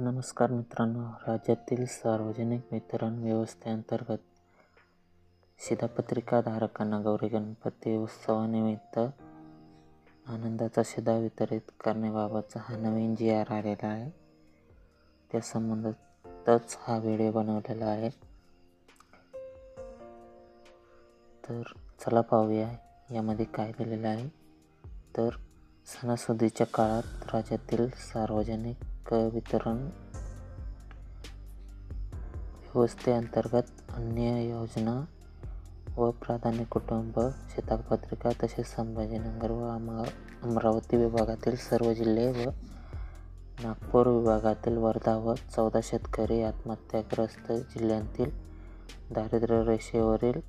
नमस्कार मित्रांनो, राज्यातील सार्वजनिक वितरण व्यवस्थेअंतर्गत शिधापत्रिका धारकांना गौरी गणपती उत्सवानिमित्त आनंदाचा शिधा वितरित करण्याबाबतचा हा नवीन GR आलेला आहे. त्या संबंधातच हा व्हिडिओ बनवलेला आहे. तर चला पाहूया यामध्ये काय दिलेलं आहे. तर सणासुदीच्या काळात राज्यातील सार्वजनिक वितरण व्यवस्थेअंतर्गत अन्य योजना व प्राधान्य कुटुंब शिधापत्रिका तसेच संभाजीनगर व अमरावती विभागातील सर्व जिल्हे व नागपूर विभागातील वर्धा व 14 शेतकरी आत्महत्याग्रस्त जिल्ह्यांतील दारिद्र्य रेषेवरील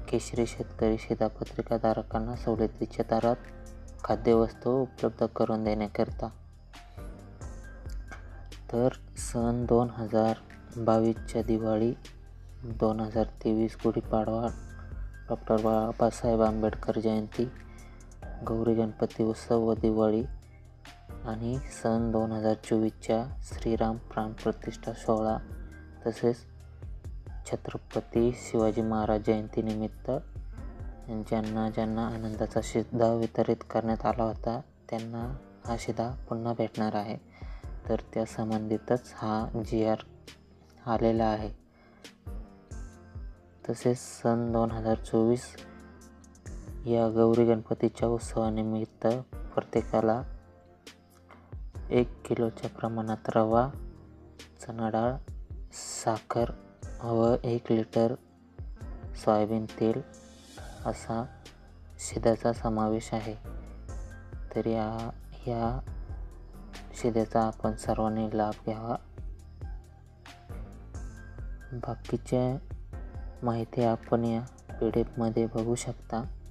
केशरी शेतकरी शिधापत्रिका धारकांना सवलतीच्या दरात खाद्यवस्तू उपलब्ध करून देण्याकरिता तर सन 2022च्या दिवाळी, 2023 गुढीपाडवा, डॉक्टर बाबासाहेब आंबेडकर जयंती, गौरी गणपती उत्सव व दिवाळी आणि सन 2024च्या श्रीराम प्राणप्रतिष्ठा सोहळा तसेच छत्रपती शिवाजी महाराज जयंतीनिमित्त ज्यांना आनंदाचा शिधा वितरित करण्यात आला होता त्यांना हा शिधा पुन्हा भेटणार आहे. तर त्या संबंधितच हा GR आलेला आहे. तसेच सन 2024 या गौरी गणपतीच्या उत्सवानिमित्त प्रत्येकाला 1 किलोच्या प्रमाणात रवा, चणा डाळ, साखर व 1 लिटर सोयाबीन तेल असा शिध्याचा समावेश आहे. तर या शिध्याचा आपण सर्वांनी लाभ घ्यावा. बाकीच्या माहिती आपण या PDF मध्ये बघू शकता.